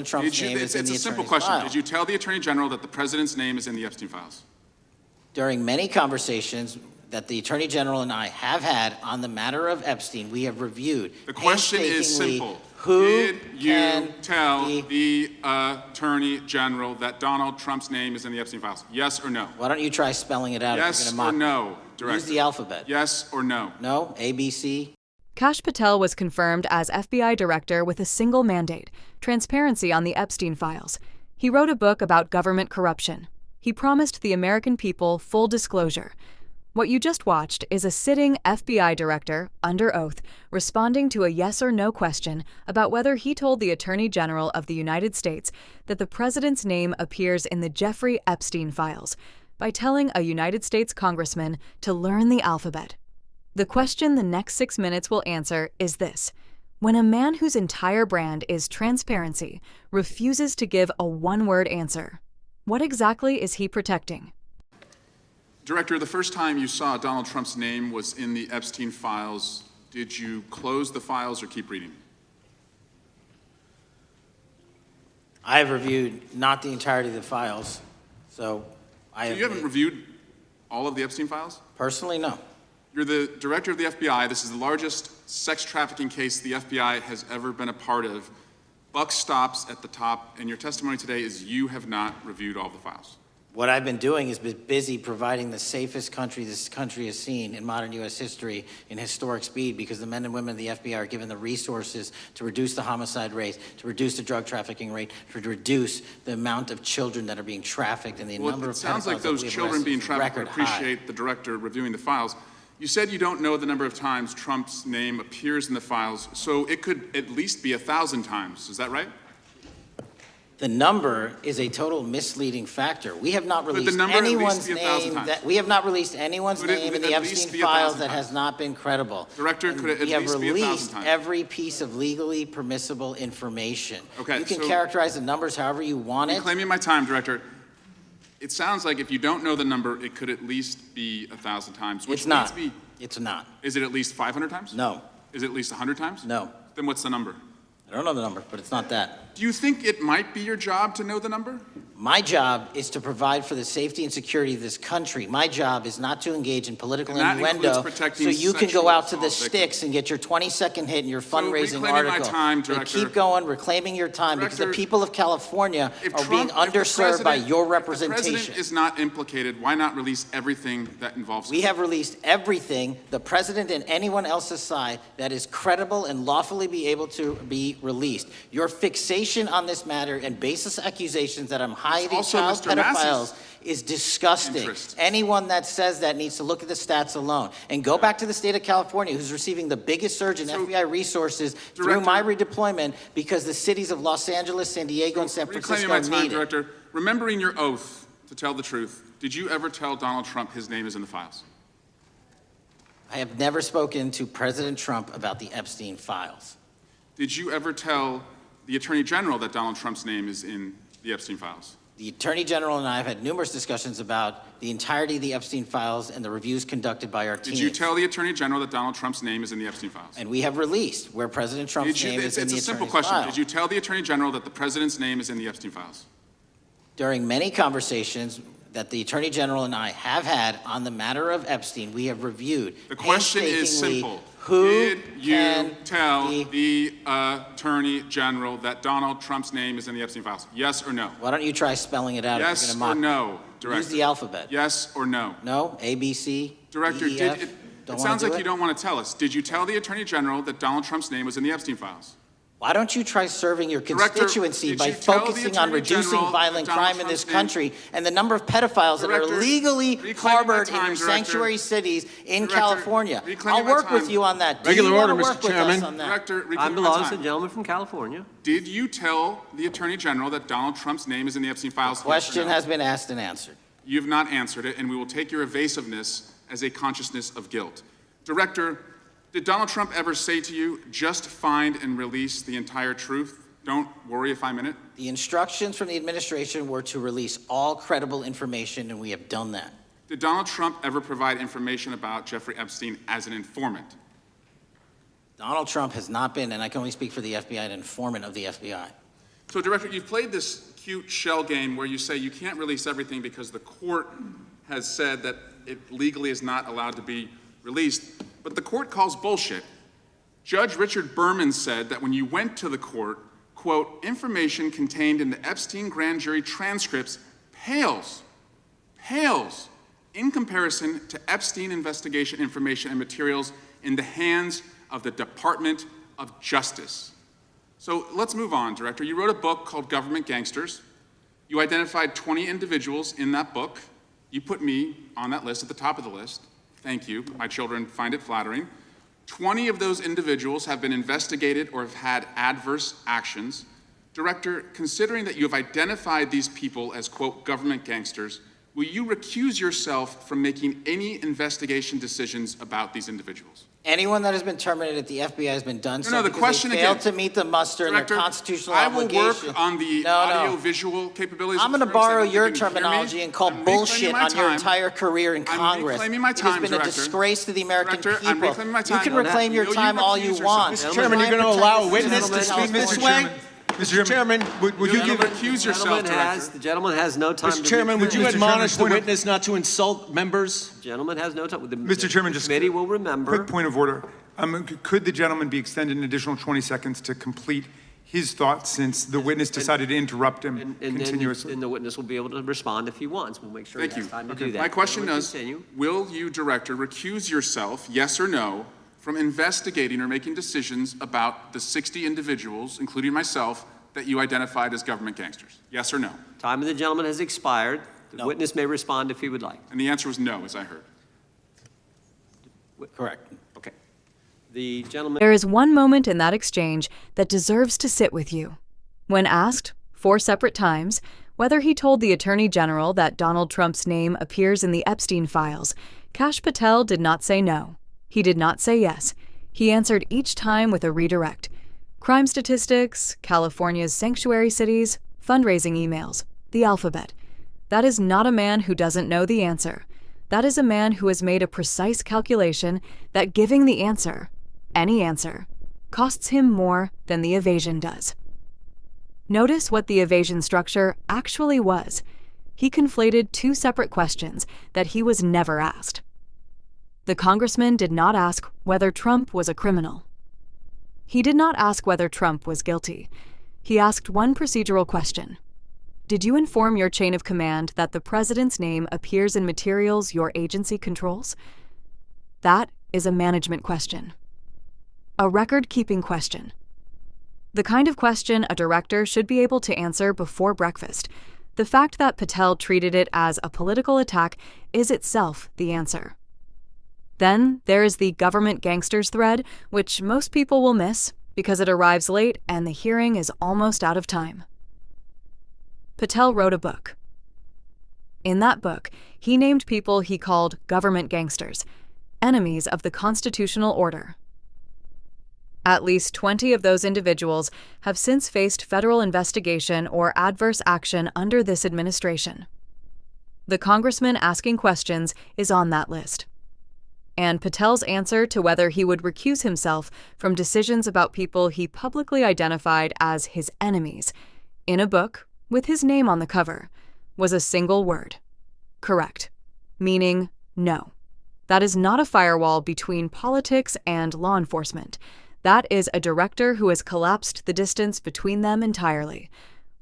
President Trump's name is in the It's a simple attorney's question. file. Did you tell the Attorney General that the President's name is in the Epstein files? During many conversations that the Attorney General and I have had on the matter of Epstein, we have reviewed. The question is painstakingly simple. Who Did you can tell be- the Attorney General that Donald Trump's name is in the Epstein files? Yes or no? Why don't you try spelling it out? If Yes you're or gonna mock no, Director? Use the alphabet. Yes or no? No? A, B, C? Kash Patel was confirmed as FBI Director with a single mandate: transparency on the Epstein files. He wrote a book about government corruption. He promised the American people full disclosure. What you just watched is a sitting FBI director, under oath, responding to a yes or no question about whether he told the Attorney General of the United States that the president's name appears in the Jeffrey Epstein files by telling a United States congressman to learn the alphabet. The question the next 6 minutes will answer is this: when a man whose entire brand is transparency refuses to give a one-word answer, what exactly is he protecting? Director, the first time you saw Donald Trump's name was in the Epstein files. Did you close the files or keep reading? I have reviewed not the entirety of the files, so I have. You haven't reviewed all of the Epstein files? Personally, no. You're the director of the FBI. This is the largest sex trafficking case the FBI has ever been a part of. Buck stops at the top, and your testimony today is you have not reviewed all the files. What I've been doing is been busy providing the safest country this country has seen in modern U.S. history in historic speed, because the men and women of the FBI are given the resources to reduce the homicide rate, to reduce the drug trafficking rate, to reduce the amount of children that are being trafficked, and the number of pedophiles. It sounds like those children being trafficked would appreciate the director reviewing the files. You said you don't know the number of times Trump's name appears in the files, so it could at least be 1,000 times. Is that right? The number is a total misleading factor. We have not Could the released number at least anyone's be 1,000 name times? that we have not released anyone's Could it name in the at least Epstein be 1,000 files that times? has not been credible. Director, And could it at we have least be 1,000 released times? every piece of legally permissible information. Okay, you can so- characterize the numbers however you want it. Reclaiming my time, Director. It sounds like if you don't know the number, it could at least be 1,000 times. Which It's not. leads me- It's not. Is it at least 500 times? No. Is it at least 100 times? No. Then what's the number? I don't know the number, but it's not that. Do you think it might be your job to know the number? My job is to provide for the safety and security of this country. My job is not to engage in political And that innuendo includes protecting so you can sexual go out to the assault sticks and get your 20-second hit in your fundraising reclaiming my article. time, But Director. keep going, reclaiming your time, because the Director, people of California If are Trump- being if the underserved by president- your If the representation. president is not implicated, why not release everything that involves him? We have released everything, the president and anyone else's side, that is credible and lawfully be able to be released. Your fixation on this matter and baseless accusations that I'm hiding also child Mr. Massey's pedophiles is disgusting. interest. Anyone that says that needs to look at the stats alone. And go back to the state of California, who's receiving the biggest surge in So, FBI resources through Director- my redeployment, because the cities of Los Angeles, San Diego, and San Reclaiming Francisco my time, need it. Director. Remembering your oath to tell the truth, did you ever tell Donald Trump his name is in the files? I have never spoken to President Trump about the Epstein files. Did you ever tell the Attorney General that Donald Trump's name is in the Epstein files? The Attorney General and I have had numerous discussions about the entirety of the Epstein files and the reviews conducted by our team. Did you tell the Attorney General that Donald Trump's name is in the Epstein files? And we have released where President Trump's name is in It's the a simple attorney's question. file. Did you tell the Attorney General that the President's name is in the Epstein files? During many conversations that the Attorney General and I have had on the matter of Epstein, we have reviewed The question is painstakingly simple. who Did you can tell be- the Attorney General that Donald Trump's name is in the Epstein files? Yes or no? Why don't you try spelling it out if Yes you're or going to mock? no, Director? Use the alphabet. Yes or no? No? A, B, C, Director, D, E, F? it Don't sounds wanna like do you don't want to tell us. Did you tell the Attorney General that Donald Trump's name was in the Epstein files? Why don't you try serving your Director, constituency did by you tell the focusing on Attorney reducing General violent that Donald crime in this Trump's country and the number of pedophiles that are Director, legally reclaiming harbored my time, in your Director. sanctuary cities in Director, California? reclaiming I'll my work with time. you on that. Do Regular you want order, to Mr. work with Chairman. us on that? Director, I'm reclaiming the my lawless time. gentleman from California. Did you tell the Attorney General that Donald Trump's name is in the Epstein files? Yes or Question no? has been asked and answered. You have not answered it, and we will take your evasiveness as a consciousness of guilt. Director, did Donald Trump ever say to you, just find and release the entire truth? Don't worry if I'm in it? The instructions from the administration were to release all credible information, and we have done that. Did Donald Trump ever provide information about Jeffrey Epstein as an informant? Donald Trump has not been, and I can only speak for the FBI, an informant of the FBI. So, Director, you've played this cute shell game where you say you can't release everything because the court has said that it legally is not allowed to be released, but the court calls bullshit. Judge Richard Berman said that when you went to the court, quote, information contained in the Epstein grand jury transcripts pales in comparison to Epstein investigation information and materials in the hands of the Department of Justice. So let's move on, Director. You wrote a book called Government Gangsters. You identified 20 individuals in that book. You put me on that list, at the top of the list. Thank you. My children find it flattering. 20 of those individuals have been investigated or have had adverse actions. Director, considering that you have identified these people as, quote, government gangsters, will you recuse yourself from making any investigation decisions about these individuals? Anyone that has been terminated at the FBI has been done so the because question they failed again, to meet the muster Director, and their constitutional I will obligation. work on the audio-visual capabilities. I'm going to borrow your terminology and call bullshit on your entire career in Congress. I'm reclaiming my time, It has been a disgrace to the American Director, I'm people. reclaiming my You time. can reclaim your Will you time all you recuse want. yourself? Mr. Chairman, you're going to allow a witness to speak this way? Mr. Chairman, Would you give... recuse yourself, Director? The gentleman has no time to... Mr. Chairman, would you Mr. admonish the Chairman, point of- witness not to insult members? The gentleman has no time. Mr. Chairman, The just committee will remember... quick point of order. Could the gentleman be extended an additional 20 seconds to complete his thoughts since the witness decided to interrupt him And continuously? then the witness will be able to respond if he wants. We'll make sure Thank he has you. time to do that. My question Gentleman, is, continue. will you, Director, recuse yourself, yes or no, from investigating or making decisions about the 60 individuals, including myself, that you identified as government gangsters? Yes or no? Time of the gentleman has expired. The No. witness may respond if he would like. And the answer was no, as I heard. Correct. Okay. The gentleman... There is one moment in that exchange that deserves to sit with you. When asked, 4 separate times, whether he told the Attorney General that Donald Trump's name appears in the Epstein files, Kash Patel did not say no. He did not say yes. He answered each time with a redirect. Crime statistics, California's sanctuary cities, fundraising emails, the alphabet. That is not a man who doesn't know the answer. That is a man who has made a precise calculation that giving the answer, any answer, costs him more than the evasion does. Notice what the evasion structure actually was. He conflated 2 separate questions that he was never asked. The congressman did not ask whether Trump was a criminal. He did not ask whether Trump was guilty. He asked one procedural question. Did you inform your chain of command that the president's name appears in materials your agency controls? That is a management question. A record-keeping question. The kind of question a director should be able to answer before breakfast. The fact that Patel treated it as a political attack is itself the answer. Then there is the government gangsters thread, which most people will miss because it arrives late and the hearing is almost out of time. Patel wrote a book. In that book, he named people he called government gangsters, enemies of the constitutional order. At least 20 of those individuals have since faced federal investigation or adverse action under this administration. The congressman asking questions is on that list. And Patel's answer to whether he would recuse himself from decisions about people he publicly identified as his enemies, in a book with his name on the cover, was a single word: correct, meaning no. That is not a firewall between politics and law enforcement. That is a director who has collapsed the distance between them entirely.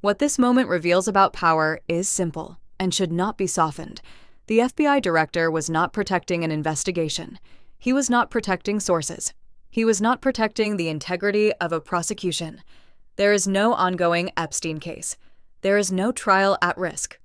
What this moment reveals about power is simple and should not be softened. The FBI director was not protecting an investigation. He was not protecting sources. He was not protecting the integrity of a prosecution. There is no ongoing Epstein case. There is no trial at risk.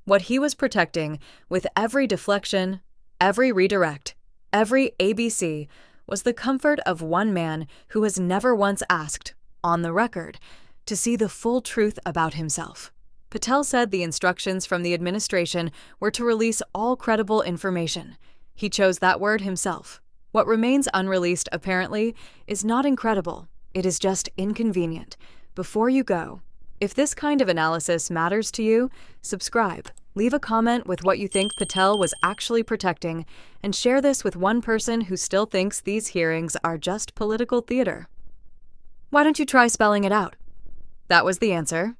What he was protecting, with every deflection, every redirect, every ABC, was the comfort of one man who was never once asked, on the record, to see the full truth about himself. Patel said the instructions from the administration were to release all credible information. He chose that word himself. What remains unreleased, apparently, is not incredible. It is just inconvenient. Before you go, if this kind of analysis matters to you, subscribe, leave a comment with what you think Patel was actually protecting, and share this with one person who still thinks these hearings are just political theater. Why don't you try spelling it out? That was the answer.